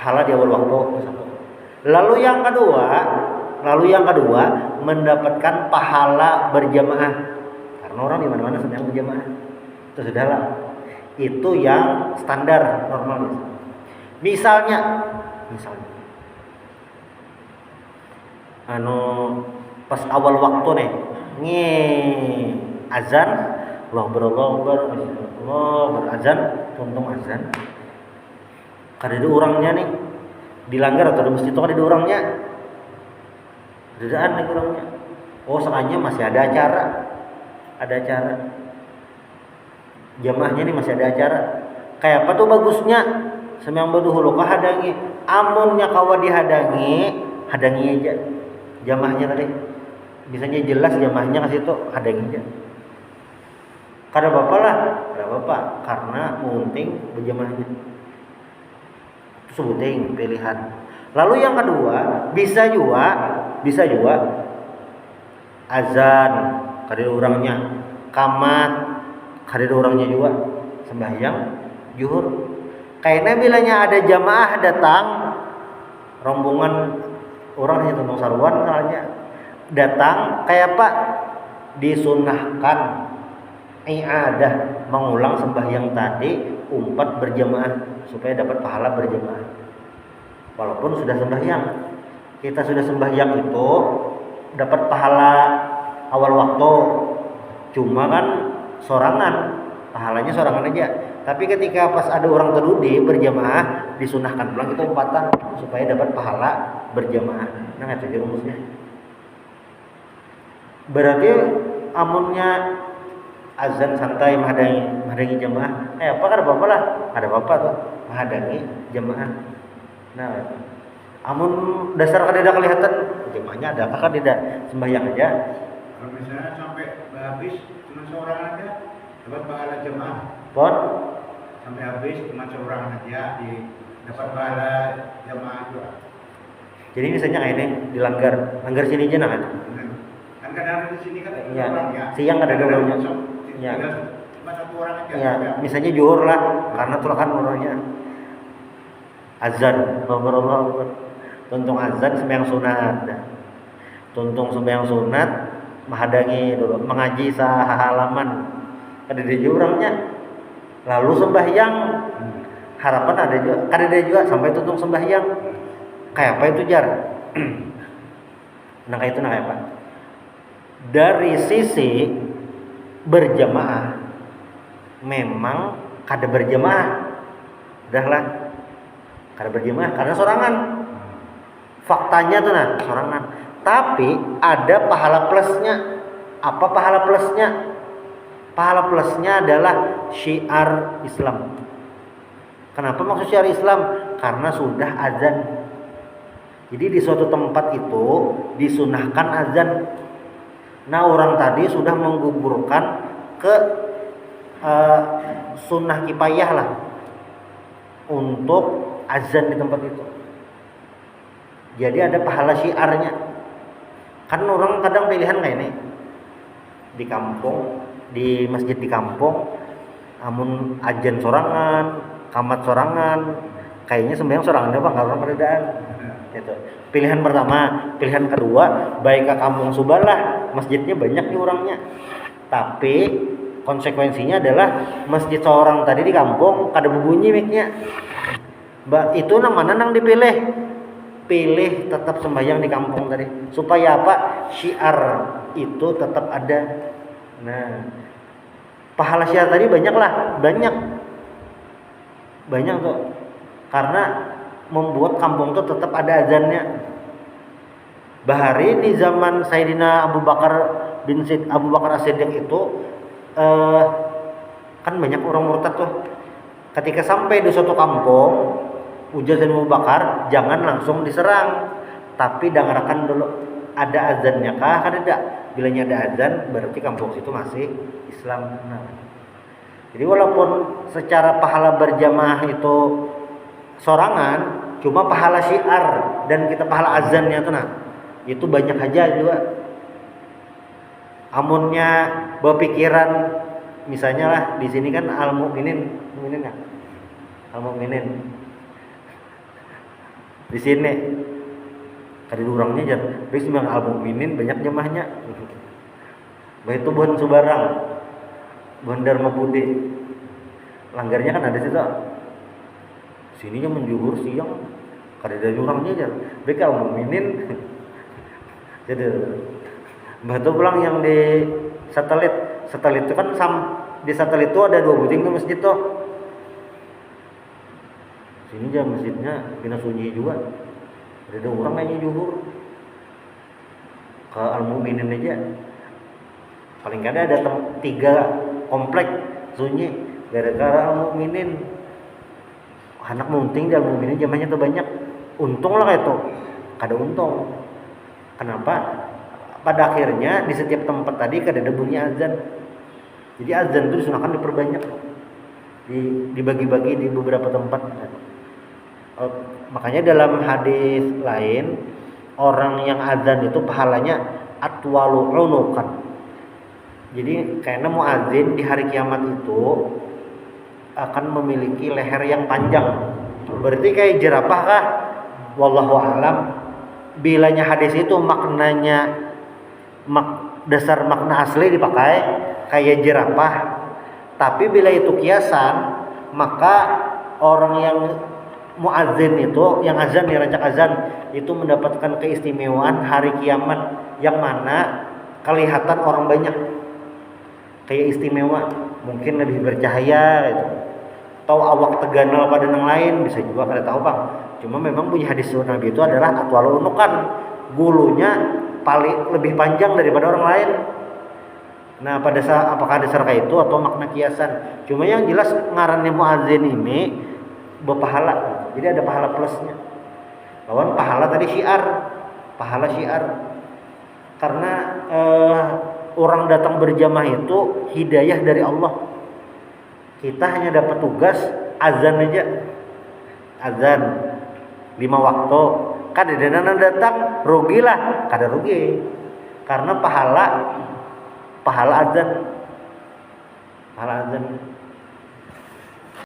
pahala di awal waktu satu. Lalu yang kedua mendapatkan pahala berjamaah. Karena orang di mana-mana sedang berjamaah. Itu sudahlah. Itu yang standar normal. Misalnya pas awal waktu nih azan, Allah berazan, tuntung azan. Kada ada orangnya nih dilanggar atau di masjid itu kada ada orangnya. Dadaan nih orangnya. Oh, sengaja masih ada acara. Jamaahnya nih masih ada acara. Kayak apa tuh bagusnya? Semyang baduhulu hadangi. Amunnya kawa hadangi aja. Jamaahnya tadi. Biasanya jelas jamaahnya ke situ, hadangi aja. Kada apa-apa karena penting berjamaahnya. Itu sebuting pilihan. Lalu yang kedua, bisa juga azan kada orangnya, qamat kada orangnya juga, sembahyang zuhur. Kayaknya bilanya ada jamaah datang rombongan orang yang tentang sarwan kalanya datang kayak apa disunahkan i'adah mengulang sembahyang tadi umpat berjamaah supaya dapat pahala berjamaah. Walaupun sudah sembahyang, kita sudah sembahyang itu dapat pahala awal waktu, cuma kan sorangan, pahalanya sorangan aja. Tapi ketika pas ada orang terdudi berjamaah disunahkan pulang itu umpatan supaya dapat pahala berjamaah. Nah itu rumusnya. Berarti amunnya azan santai menghadangi jamaah, apa kada apa-apa lah, ada apa-apa tuh menghadangi jamaah. Nah, amun dasar kada kelihatan jamaahnya adakah kan tidak sembahyang aja. Kalau misalnya sampai habis cuma seorang aja dapat pahala jamaah. Pon sampai habis cuma seorang aja dapat pahala jamaah juga. Jadi misalnya kayak ini langgar sini aja kan. Kan kadang di sini kan ya, orang ya. Siang ada orangnya. Ya. Cuma satu orang aja. Ya, misalnya zuhur lah karena tuh kan orangnya. Azan, Allah. Tuntung azan sembahyang sunat. Tuntung sembahyang sunat menghadangi dulu, mengaji sahalaman. Ada di orangnya. Lalu sembahyang harapan ada juga sampai tuntung sembahyang. Kayak apa itu jar? Nah kayak itu kayak apa? Dari sisi berjamaah memang kada berjamaah. Udahlah. Kada berjamaah karena sorangan. Faktanya tuh sorangan. Tapi ada pahala plusnya. Apa pahala plusnya? Pahala plusnya adalah syiar Islam. Kenapa maksud syiar Islam? Karena sudah azan. Jadi di suatu tempat itu disunahkan azan. Nah orang tadi sudah menggugurkan ke sunnah kifayah lah untuk azan di tempat itu. Jadi ada pahala syiarnya. Kan orang kadang pilihan kayak ini di kampung, di masjid di kampung, amun azan sorangan, qamat sorangan, kayaknya sembahyang sorangan apa enggak orang perbedaan. Gitu. Pilihan pertama, pilihan kedua, baik ke kampung subalah, masjidnya banyak nih orangnya. Tapi konsekuensinya adalah masjid seorang tadi di kampung kada berbunyi miknya. Itu namanya nang dipilih. Pilih tetap sembahyang di kampung tadi. Supaya apa? Syiar itu tetap ada. Nah, pahala syiar tadi banyak tuh. Karena membuat kampung itu tetap ada azannya. Bahari di zaman Sayyidina Abu Bakar As-Siddiq itu kan banyak orang murtad tuh. Ketika sampai di suatu kampung, ujar Sayyidina Abu Bakar, jangan langsung diserang, tapi dengarkan dulu ada azannya kah? Kan tidak. Bilanya ada azan, berarti kampung situ masih Islam. Nah, jadi walaupun secara pahala berjamaah itu sorangan, cuma pahala syiar dan kita pahala azannya tuh itu banyak aja juga. Amunnya berpikiran misalnya lah di sini kan al-mu'minin di sini kada urangnya jar bis memang al mukminin banyak jamaahnya baik itu bukan subarang bukan Dharma Budi langgarnya kan ada situ sininya menjuhur siang kada ada urangnya jar baik al mukminin jadi batu pulang yang di satelit itu kan di satelit itu ada 2 buting tuh masjid tuh sini aja masjidnya kena sunyi juga ada orang kayaknya juhur ke al mukminin aja paling kada ada 3 komplek sunyi gara-gara al mukminin anak munting di al mukminin jamahnya tuh banyak untung lah kayak itu kada untung kenapa pada akhirnya di setiap tempat tadi kada ada bunyi azan jadi azan itu disunahkan diperbanyak dibagi-bagi di beberapa tempat. Makanya dalam hadis lain orang yang azan itu pahalanya atwalu unukan. Jadi karena muadzin di hari kiamat itu akan memiliki leher yang panjang. Berarti kayak jerapah kah? Wallahu alam. Bilanya hadis itu maknanya dasar makna asli dipakai kayak jerapah. Tapi bila itu kiasan maka orang yang muadzin itu yang azan dirancak azan itu mendapatkan keistimewaan hari kiamat yang mana kelihatan orang banyak kayak istimewa mungkin lebih bercahaya gitu. Atau awak teganal pada yang lain bisa juga kada tahu Bang cuma memang bunyi hadis Nabi itu adalah atwalu unukan gulunya paling lebih panjang daripada orang lain. Nah pada saat apakah dasar kayak itu atau makna kiasan cuma yang jelas ngarannya muadzin ini berpahala jadi ada pahala plusnya lawan pahala tadi pahala syiar karena orang datang berjamaah itu hidayah dari Allah kita hanya dapat tugas azan aja azan 5 waktu kada ada datang rugilah kada rugi karena pahala azan